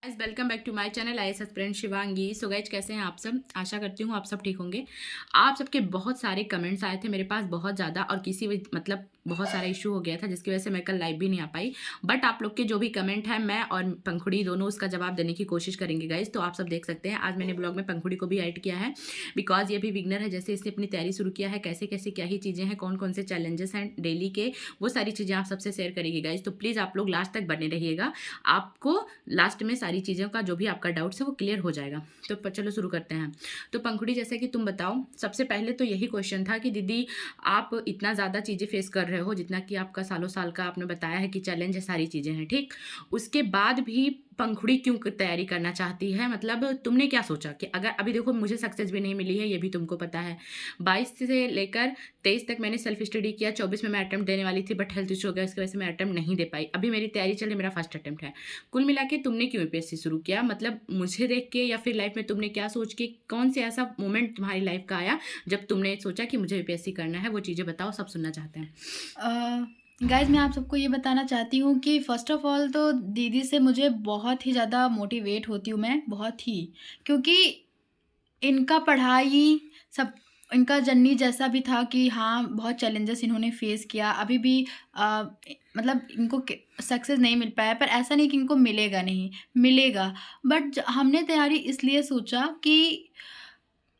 Guys welcome back to my channel IAS aspirant Shivangi. So guys कैसे हैं आप सब। आशा करती हूँ आप सब ठीक होंगे। आप सबके बहुत सारे कमेंट्स आए थे मेरे पास, बहुत ज़्यादा, और मतलब बहुत सारा इशू हो गया था जिसकी वजह से मैं कल लाइव भी नहीं आ पाई। बट आप लोग के जो भी कमेंट है, मैं और पंखुड़ी दोनों उसका जवाब देने की कोशिश करेंगे गाइस। तो आप सब देख सकते हैं, आज मैंने ब्लॉग में पंखुड़ी को भी ऐड किया है बिकॉज ये भी बिगनर है। जैसे इसने अपनी तैयारी शुरू किया है, कैसे कैसे क्या ही चीज़ें हैं, कौन कौन से चैलेंजेस हैं डेली के, वो सारी चीज़ें आप सबसे शेयर करेंगे गाइस। तो प्लीज़ आप लोग लास्ट तक बने रहिएगा, आपको लास्ट में सारी चीज़ों का जो भी आपका डाउट्स है वो क्लियर हो जाएगा। तो चलो शुरू करते हैं। तो पंखुड़ी, जैसे कि तुम बताओ, सबसे पहले तो यही क्वेश्चन था कि दीदी आप इतना ज़्यादा चीज़ें फेस कर रहे हो, जितना कि आपका सालों साल का आपने बताया है कि चैलेंज है, सारी चीज़ें हैं ठीक, उसके बाद भी पंखुड़ी क्यों तैयारी करना चाहती है? मतलब तुमने क्या सोचा कि अगर अभी देखो मुझे सक्सेस भी नहीं मिली है, ये भी तुमको पता है। 22 से लेकर 23 तक मैंने सेल्फ स्टडी किया, 24 में मैं अटेम्प्ट देने वाली थी बट हेल्थ इशू हो गया, इसकी वजह से मैं अटेम्प्ट नहीं दे पाई। अभी मेरी तैयारी चल रही, मेरा फर्स्ट अटेम्प्ट है। कुल मिला के तुमने क्यों यूपीएससी शुरू किया? मतलब मुझे देख के, या फिर लाइफ में तुमने क्या सोच के, कौन से ऐसा मोमेंट तुम्हारी लाइफ का आया जब तुमने सोचा कि मुझे यूपीएससी करना है? वो चीज़ें बताओ, सब सुनना चाहते हैं। गाइज़ मैं आप सबको ये बताना चाहती हूँ कि फ़र्स्ट ऑफ़ ऑल तो दीदी से मुझे बहुत ही ज़्यादा मोटिवेट होती हूँ मैं, बहुत ही। क्योंकि इनका पढ़ाई सब, इनका जर्नी जैसा भी था कि हाँ, बहुत चैलेंजेस इन्होंने फ़ेस किया। अभी भी मतलब इनको सक्सेस नहीं मिल पाया, पर ऐसा नहीं कि इनको मिलेगा नहीं, मिलेगा। बट हमने तैयारी इसलिए सोचा कि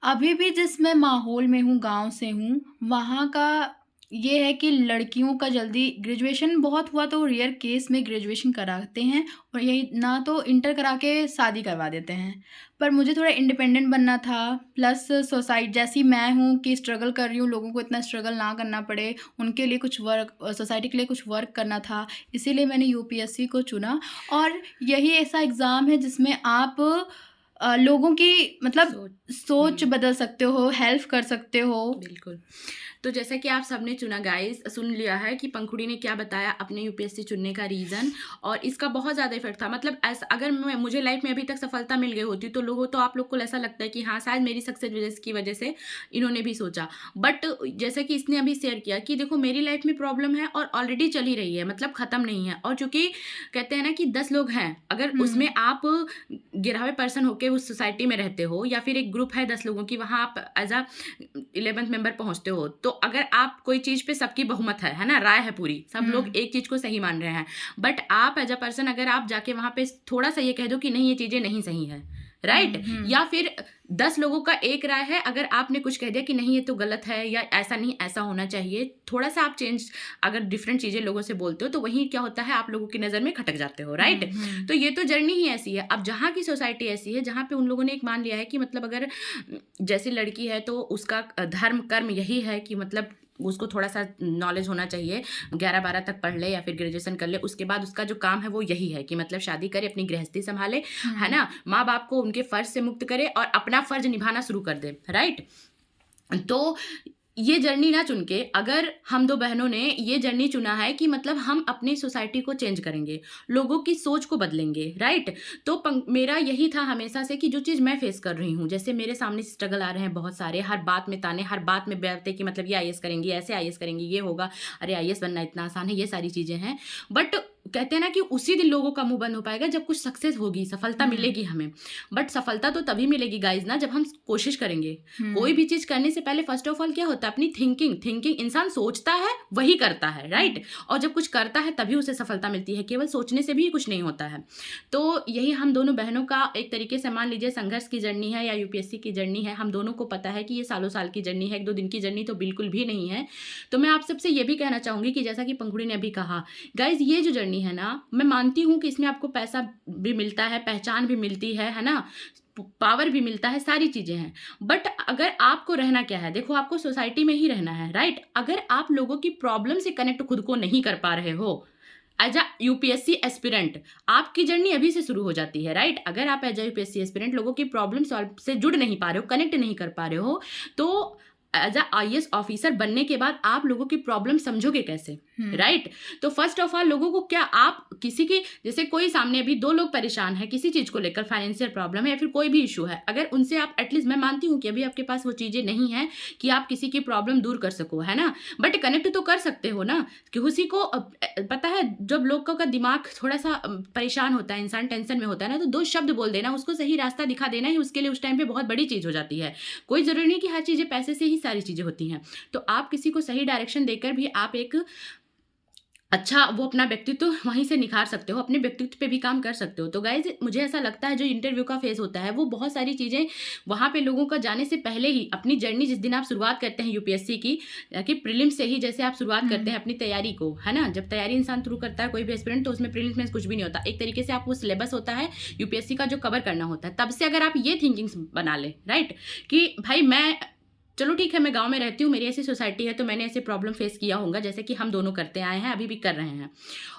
अभी भी जिस मैं माहौल में हूँ, गाँव से हूँ, वहाँ का ये है कि लड़कियों का जल्दी ग्रेजुएशन बहुत हुआ तो रेयर केस में ग्रेजुएशन कराते हैं, और यही ना तो इंटर करा के शादी करवा देते हैं। पर मुझे थोड़ा इंडिपेंडेंट बनना था, प्लस जैसी मैं हूँ कि स्ट्रगल कर रही हूँ, लोगों को इतना स्ट्रगल ना करना पड़े, उनके लिए कुछ वर्क, सोसाइटी के लिए कुछ वर्क करना था, इसीलिए मैंने यूपीएससी को चुना। और यही ऐसा एग्ज़ाम है जिसमें आप लोगों की मतलब सोच। सोच बदल सकते हो, हेल्प कर सकते हो। बिल्कुल। तो जैसा कि आप सबने चुना गाइस, सुन लिया है कि पंखुड़ी ने क्या बताया अपने यूपीएससी चुनने का रीज़न, और इसका बहुत ज़्यादा इफेक्ट था। मतलब ऐसा अगर मुझे लाइफ में अभी तक सफलता मिल गई होती तो आप लोग को ऐसा लगता है कि हाँ, शायद मेरी सक्सेस की वजह से इन्होंने भी सोचा। बट जैसा कि इसने अभी शेयर किया कि देखो मेरी लाइफ में प्रॉब्लम है और ऑलरेडी चल ही रही है, मतलब ख़त्म नहीं है। और चूंकि कहते हैं ना कि 10 लोग हैं, अगर हुँ। उसमें आप 11वें पर्सन होके उस सोसाइटी में रहते हो, या फिर एक ग्रुप है 10 लोगों की, वहाँ आप एज अ 11th मेंबर पहुंचते हो, तो अगर आप कोई चीज़ पे सबकी बहुमत है ना, राय है पूरी, सब लोग हुँ। एक चीज़ को सही मान रहे हैं, बट आप एज अ पर्सन अगर आप जाके वहाँ पे थोड़ा सा ये कह दो कि नहीं ये चीज़ें नहीं सही है, राइट, हुँ, हुँ। या फिर 10 लोगों का एक राय है, अगर आपने कुछ कह दिया कि नहीं ये तो गलत है, या ऐसा नहीं ऐसा होना चाहिए, थोड़ा सा आप चेंज, अगर डिफरेंट चीज़ें लोगों से बोलते हो तो वहीं क्या होता है, आप लोगों की नज़र में खटक जाते हो, हुँ, राइट। हुँ। तो ये तो जर्नी ही ऐसी है। अब जहाँ की सोसाइटी ऐसी है, जहाँ पे उन लोगों ने एक मान लिया है कि मतलब अगर जैसी लड़की है तो उसका धर्म कर्म यही है कि मतलब उसको थोड़ा-सा नॉलेज होना चाहिए, 11-12 तक पढ़ ले या फिर ग्रेजुएशन कर ले, उसके बाद उसका जो काम है वो यही है कि मतलब शादी करे, अपनी गृहस्थी सँभाले, है हुँ। ना? माँ-बाप को उनके फ़र्ज़ से मुक्त करे और अपना फ़र्ज़ निभाना शुरू कर दे, राइट? तो ये जर्नी ना चुन के, अगर हम 2 बहनों ने ये जर्नी चुना है कि मतलब हम अपनी सोसाइटी को चेंज करेंगे, लोगों की सोच को बदलेंगे, राइट? तो मेरा यही था हमेशा से कि जो चीज़ मैं फेस कर रही हूँ, जैसे मेरे सामने स्ट्रगल आ रहे हैं बहुत सारे, हर बात में ताने, हर बात में बातें कि मतलब ये आईएएस करेंगी, ऐसे आईएएस करेंगी, ये होगा, अरे आईएएस बनना इतना आसान है, ये सारी चीज़ें हैं। बट कहते हैं ना कि उसी दिन लोगों का मुँह बंद हो पाएगा जब कुछ सक्सेस होगी, सफलता हुँ। मिलेगी हमें। बट सफलता तो तभी मिलेगी गाइज़ ना, जब हम कोशिश करेंगे। कोई हुँ। भी चीज़ करने से पहले फर्स्ट ऑफ ऑल क्या होता है, अपनी थिंकिंग इंसान सोचता है वही करता है, राइट? हुँ। और जब कुछ करता है तभी उसे सफलता मिलती है, केवल सोचने से भी कुछ नहीं होता है। तो यही हम दोनों बहनों का एक तरीके से मान लीजिए संघर्ष की जर्नी है या यूपीएससी की जर्नी है। हम दोनों को पता है कि ये सालों साल की जर्नी है, 1-2 दिन की जर्नी तो बिल्कुल भी नहीं है। तो मैं आप सबसे ये भी कहना चाहूँगी कि जैसा कि पंखुड़ी ने अभी कहा, गाइज़ ये जो जर्नी है ना, मैं मानती हूँ कि इसमें आपको पैसा भी मिलता है, पहचान भी मिलती है ना? पावर भी मिलता है, सारी चीज़ें हैं। बट अगर आपको रहना क्या है, देखो आपको सोसाइटी में ही रहना है, राइट? अगर आप लोगों की प्रॉब्लम से कनेक्ट खुद को नहीं कर पा रहे हो, एज अ यूपीएससी एस्पिरेंट, आपकी जर्नी अभी से शुरू हो जाती है, राइट? अगर आप एज अ यूपीएससी एस्पिरेंट लोगों की प्रॉब्लम सॉल्व से जुड़ नहीं पा रहे हो, कनेक्ट नहीं कर पा रहे हो, तो एज अ IAS ऑफिसर बनने के बाद आप लोगों की प्रॉब्लम समझोगे कैसे, राइट? तो फर्स्ट ऑफ ऑल लोगों को क्या, आप किसी की, जैसे कोई सामने अभी 2 लोग परेशान है किसी चीज को लेकर, फाइनेंशियल प्रॉब्लम है या फिर कोई भी इशू है, अगर उनसे आप एटलीस्ट, मैं मानती हूँ कि अभी आपके पास वो चीजें नहीं है कि आप किसी की प्रॉब्लम दूर कर सको, है ना, बट कनेक्ट तो कर सकते हो ना, कि उसी को पता है जब लोगों का दिमाग थोड़ा सा परेशान होता है, इंसान टेंशन में होता है ना, तो 2 शब्द बोल देना, उसको सही रास्ता दिखा देना ही उसके लिए उस टाइम पे बहुत बड़ी चीज हो जाती है। कोई जरूरी नहीं कि हर चीजें पैसे से ही सारी चीजें होती हैं। तो आप किसी को सही डायरेक्शन देकर भी आप एक अच्छा वो अपना व्यक्तित्व वहीं से निखार सकते हो, अपने व्यक्तित्व पे भी काम कर सकते हो। तो गाइज मुझे ऐसा लगता है जो इंटरव्यू का फेज होता है वो बहुत सारी चीज़ें वहाँ पे लोगों का जाने से पहले ही, अपनी जर्नी जिस दिन आप शुरुआत करते हैं यूपीएससी की, कि प्रीलिम्स से ही जैसे आप शुरुआत करते हैं अपनी तैयारी को, है ना, जब तैयारी इंसान शुरू करता है कोई भी एस्पिरेंट, तो उसमें प्रीलिम्स में कुछ भी नहीं होता, एक तरीके से आप वो सिलेबस होता है यूपीएससी का जो कवर करना होता है। तब से अगर आप ये थिंकिंग्स बना ले, राइट, कि भाई मैं, चलो ठीक है, मैं गांव में रहती हूँ, मेरी ऐसी सोसाइटी है, तो मैंने ऐसे प्रॉब्लम फेस किया होगा, जैसे कि हम दोनों करते आए हैं, अभी भी कर रहे हैं,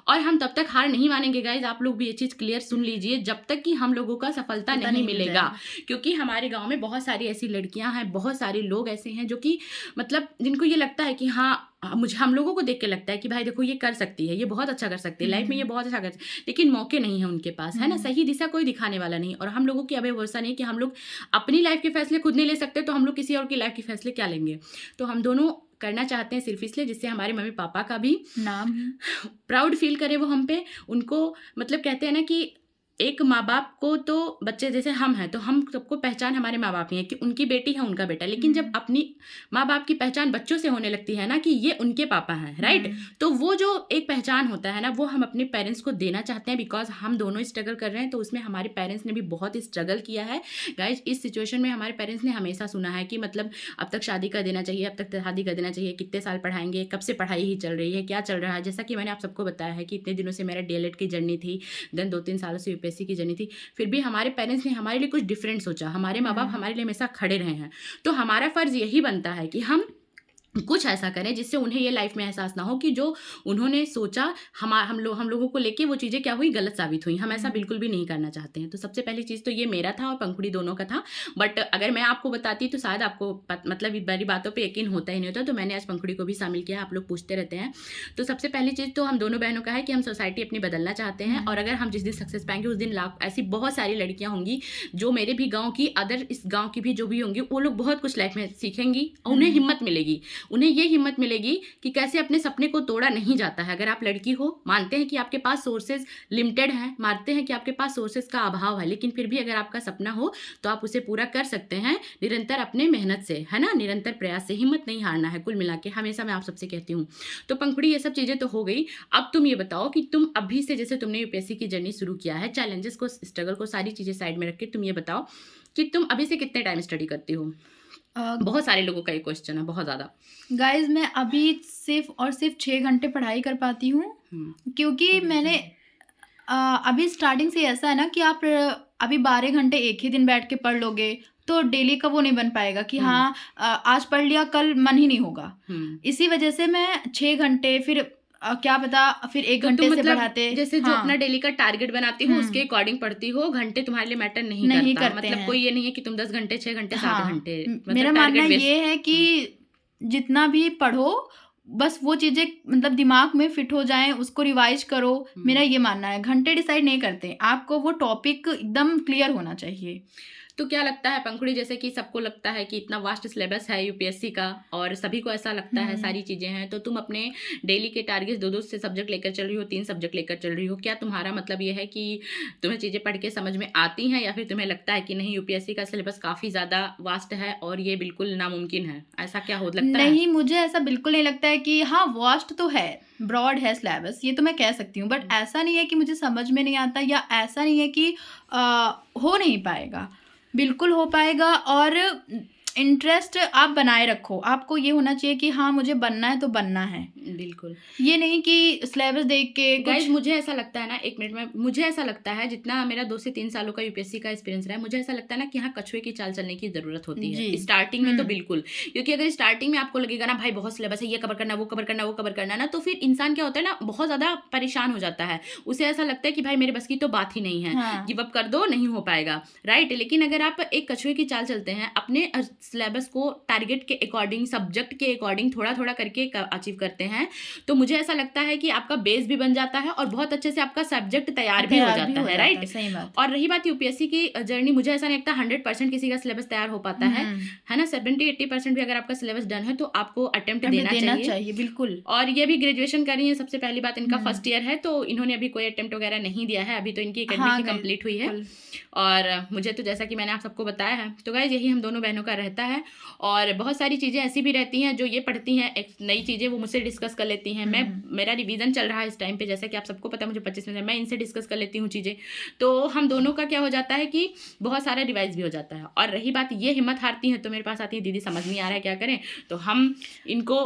और हम तब तक हार नहीं मानेंगे गाइज। आप लोग भी ये चीज़ क्लियर सुन लीजिए, जब तक कि हम लोगों का सफलता नहीं मिलेगा, क्योंकि हमारे गांव में बहुत सारी ऐसी लड़कियां हैं, बहुत सारे लोग ऐसे हैं जो कि मतलब जिनको ये लगता है कि हाँ, मुझे, हम लोगों को देख के लगता है कि भाई देखो ये कर सकती है, ये बहुत अच्छा कर सकती है, लाइफ में ये बहुत अच्छा कर सकती है, लेकिन मौके नहीं है उनके पास, है ना, सही दिशा कोई दिखाने वाला नहीं। और हम लोगों की अब भरोसा नहीं कि हम लोग अपनी लाइफ के फैसले खुद नहीं ले सकते, तो हम लोग किसी और की लाइफ के फैसले क्या लेंगे। तो हम दोनों करना चाहते हैं सिर्फ इसलिए जिससे हमारे मम्मी पापा का भी नाम प्राउड फील करे वो हम पे, उनको मतलब कहते हैं ना कि एक माँ बाप को तो बच्चे, जैसे हम हैं तो हम सबको पहचान हमारे माँ बाप ही है कि उनकी बेटी है, उनका बेटा, लेकिन जब अपनी माँ बाप की पहचान बच्चों से होने लगती है ना कि ये उनके पापा हैं, राइट, तो वो जो एक पहचान होता है ना, वो हम अपने पेरेंट्स को देना चाहते हैं, बिकॉज हम दोनों स्ट्रगल कर रहे हैं, तो उसमें हमारे पेरेंट्स ने भी बहुत स्ट्रगल किया है गाइज। इस सिचुएशन में हमारे पेरेंट्स ने हमेशा सुना है कि मतलब अब तक शादी कर देना चाहिए, अब तक शादी कर देना चाहिए, कितने साल पढ़ाएंगे, कब से पढ़ाई ही चल रही है, क्या चल रहा है। जैसा कि मैंने आप सबको बताया है कि इतने दिनों से मेरा DLED की जर्नी थी, देन 2-3 सालों से यूपीएससी की जर्नी थी, फिर भी हमारे पेरेंट्स ने हमारे लिए कुछ डिफरेंट सोचा, हमारे माँ बाप हमारे लिए हमेशा खड़े रहे हैं। तो हमारा फर्ज यही बनता है कि हम कुछ ऐसा करें जिससे उन्हें ये लाइफ में एहसास ना हो कि जो उन्होंने सोचा हम लोगों को लेके वो चीज़ें क्या हुई, गलत साबित हुई। हम ऐसा बिल्कुल भी नहीं करना चाहते हैं। तो सबसे पहली चीज़ तो ये मेरा था और पंखुड़ी दोनों का था, बट अगर मैं आपको बताती तो शायद आपको मतलब बड़ी बातों पे यकीन होता ही नहीं होता, तो मैंने आज पंखुड़ी को भी शामिल किया, आप लोग पूछते रहते हैं। तो सबसे पहली चीज़ तो हम दोनों बहनों का है कि हम सोसाइटी अपनी बदलना चाहते हैं, और अगर हम जिस दिन सक्सेस पाएंगे उस दिन लाख ऐसी बहुत सारी लड़कियाँ होंगी जो मेरे भी गाँव की, अदर इस गाँव की भी जो भी होंगी, वो लोग बहुत कुछ लाइफ में सीखेंगी, उन्हें हिम्मत मिलेगी, उन्हें ये हिम्मत मिलेगी कि कैसे अपने सपने को तोड़ा नहीं जाता है। अगर आप लड़की हो, मानते हैं कि आपके पास सोर्सेज लिमिटेड हैं, मानते हैं कि आपके पास सोर्सेज का अभाव है, लेकिन फिर भी अगर आपका सपना हो तो आप उसे पूरा कर सकते हैं निरंतर अपने मेहनत से, है ना, निरंतर प्रयास से। हिम्मत नहीं हारना है कुल मिला के, हमेशा मैं आप सबसे कहती हूँ। तो पंखुड़ी ये सब चीज़ें तो हो गई। अब तुम ये बताओ कि तुम अभी से, जैसे तुमने यूपीएससी की जर्नी शुरू किया है, चैलेंजेस को, स्ट्रगल को, सारी चीज़ें साइड में रख के तुम ये बताओ कि तुम अभी से कितने टाइम स्टडी करती हो। बहुत सारे लोगों का ये क्वेश्चन है, बहुत ज़्यादा। गाइज मैं अभी सिर्फ और सिर्फ 6 घंटे पढ़ाई कर पाती हूँ, क्योंकि मैंने अभी स्टार्टिंग से ऐसा है ना कि आप अभी 12 घंटे एक ही दिन बैठ के पढ़ लोगे तो डेली का वो नहीं बन पाएगा कि हाँ आज पढ़ लिया कल मन ही नहीं होगा। इसी वजह से मैं 6 घंटे, फिर क्या पता फिर 1 घंटे से मतलब बढ़ाते, जैसे जो अपना डेली का टारगेट बनाती हो उसके अकॉर्डिंग पढ़ती हो, घंटे तुम्हारे लिए मैटर नहीं करता। मतलब कोई ये नहीं है कि तुम 10 घंटे 6 घंटे 7 घंटे, मेरा मानना ये है कि जितना भी पढ़ो बस वो चीजें मतलब दिमाग में फिट हो जाएं, उसको रिवाइज करो। मेरा ये मानना है, घंटे डिसाइड नहीं करते, आपको वो टॉपिक एकदम क्लियर होना चाहिए। तो क्या लगता है पंखुड़ी, जैसे कि सबको लगता है कि इतना वास्ट सिलेबस है यूपीएससी का और सभी को ऐसा लगता है सारी चीज़ें हैं, तो तुम अपने डेली के टारगेट 2-2 से सब्जेक्ट लेकर चल रही हो, 3 सब्जेक्ट लेकर चल रही हो, क्या तुम्हारा मतलब ये है कि तुम्हें चीज़ें पढ़ के समझ में आती हैं, या फिर तुम्हें लगता है कि नहीं यूपीएससी का सिलेबस काफ़ी ज़्यादा वास्ट है और ये बिल्कुल नामुमकिन है, ऐसा क्या हो लगता है? नहीं, मुझे ऐसा बिल्कुल नहीं लगता है कि हाँ वास्ट तो है, ब्रॉड है सिलेबस, ये तो मैं कह सकती हूँ, बट ऐसा नहीं है कि मुझे समझ में नहीं आता, या ऐसा नहीं है कि हो नहीं पाएगा, बिल्कुल हो पाएगा। और इंटरेस्ट आप बनाए रखो, आपको ये होना चाहिए कि हाँ मुझे बनना है तो बनना है, बिल्कुल ये नहीं कि सिलेबस देख के गाइस। मुझे ऐसा लगता है ना, एक मिनट में, मुझे ऐसा लगता है जितना मेरा 2 से 3 सालों का यूपीएससी का एक्सपीरियंस रहा है, मुझे ऐसा लगता है ना कि यहाँ कछुए की चाल चलने की जरूरत होती है स्टार्टिंग में, तो बिल्कुल, क्योंकि अगर स्टार्टिंग में आपको लगेगा ना भाई बहुत सिलेबस है, ये कवर करना, वो कवर करना, वो कवर करना ना, तो फिर इंसान क्या होता है ना, बहुत ज्यादा परेशान हो जाता है, उसे ऐसा लगता है कि भाई मेरे बस की तो बात ही नहीं है, गिव अप कर दो, नहीं हो पाएगा, राइट। लेकिन अगर आप एक कछुए की चाल चलते हैं, अपने सिलेबस को टारगेट के अकॉर्डिंग, सब्जेक्ट के अकॉर्डिंग थोड़ा थोड़ा करके अचीव करते हैं, तो मुझे ऐसा लगता है कि आपका बेस भी बन जाता है और बहुत अच्छे से आपका सब्जेक्ट तैयार भी हो जाता है, राइट। सही बात। और रही बात यूपीएससी की जर्नी, मुझे ऐसा नहीं लगता 100% किसी का सिलेबस तैयार हो पाता है ना। 70-80% भी अगर आपका सिलेबस डन है तो आपको अटेम्प्ट देना चाहिए, बिल्कुल। और ये भी ग्रेजुएशन कर रही है, सबसे पहली बात इनका फर्स्ट ईयर है, तो इन्होंने अभी कोई अटेम्प्ट वगैरह नहीं दिया है, अभी तो इनकी एकेडमिक कंप्लीट हुई है। और मुझे तो जैसा कि मैंने आप सबको बताया है, तो गाइस यही हम दोनों बहनों का रहता है। और बहुत सारी चीज़ें ऐसी भी रहती हैं जो ये पढ़ती हैं, एक नई चीज़ें वो मुझसे डिस्कस कर लेती हैं। मेरा रिवीजन चल रहा है इस टाइम पे, जैसा कि आप सबको पता है मुझे 25 मिनट, मैं इनसे डिस्कस कर लेती हूँ चीज़ें, तो हम दोनों का क्या हो जाता है कि बहुत सारा रिवाइज भी हो जाता है। और रही बात ये हिम्मत हारती हैं तो मेरे पास आती है, दीदी समझ नहीं आ रहा है क्या करें, तो हम इनको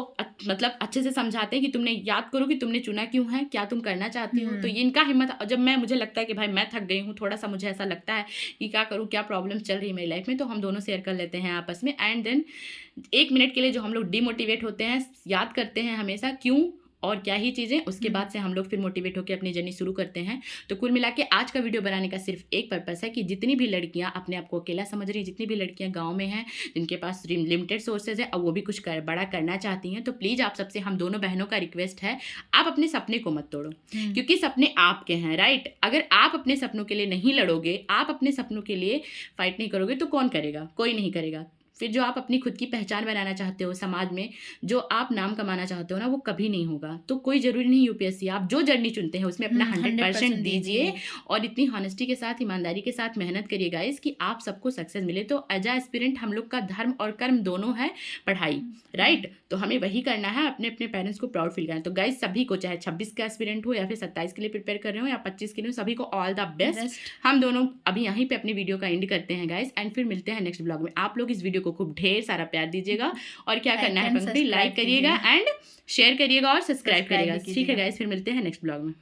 मतलब अच्छे से समझाते हैं कि तुमने याद करो कि तुमने चुना क्यों है, क्या तुम करना चाहती हो। तो ये इनका हिम्मत, जब मुझे लगता है कि भाई मैं थक गई हूँ थोड़ा सा, मुझे ऐसा लगता है कि क्या करूँ, क्या प्रॉब्लम चल रही है मेरी लाइफ में, तो हम दोनों शेयर कर लेते हैं आपस में। एंड देन 1 मिनट के लिए जो हम लोग डिमोटिवेट होते हैं, याद करते हैं हमेशा क्यों और क्या ही चीज़ें, उसके बाद से हम लोग फिर मोटिवेट होकर अपनी जर्नी शुरू करते हैं। तो कुल मिला के आज का वीडियो बनाने का सिर्फ एक पर्पस है कि जितनी भी लड़कियां अपने आप को अकेला समझ रही हैं, जितनी भी लड़कियां गांव में हैं, जिनके पास लिमिटेड सोर्सेज है और वो भी कुछ बड़ा करना चाहती हैं, तो प्लीज़ आप सबसे, हम दोनों बहनों का रिक्वेस्ट है, आप अपने सपने को मत तोड़ो, क्योंकि सपने आपके हैं, राइट। अगर आप अपने सपनों के लिए नहीं लड़ोगे, आप अपने सपनों के लिए फाइट नहीं करोगे, तो कौन करेगा? कोई नहीं करेगा। फिर जो आप अपनी खुद की पहचान बनाना चाहते हो समाज में, जो आप नाम कमाना चाहते हो ना, वो कभी नहीं होगा। तो कोई ज़रूरी नहीं यूपीएससी, आप जो जर्नी चुनते हैं उसमें अपना 100% दीजिए और इतनी हॉनेस्टी के साथ, ईमानदारी के साथ मेहनत करिए गाइस कि आप सबको सक्सेस मिले। तो एज ए एस्पिरेंट हम लोग का धर्म और कर्म दोनों है पढ़ाई, राइट। तो हमें वही करना है, अपने अपने पेरेंट्स को प्राउड फील करना है। तो गाइस सभी को, चाहे 26 का एस्पिरेंट हो या फिर 27 के लिए प्रिपेयर कर रहे हो या 25 के लिए, सभी को ऑल द बेस्ट। हम दोनों अभी यहीं पे अपनी वीडियो का एंड करते हैं गाइस, एंड फिर मिलते हैं नेक्स्ट ब्लॉग में। आप लोग इस वीडियो को खूब ढेर सारा प्यार दीजिएगा और क्या करना है पंक्ति, लाइक करिएगा एंड शेयर करिएगा और सब्सक्राइब करिएगा। ठीक है गाइस, फिर मिलते हैं नेक्स्ट ब्लॉग में।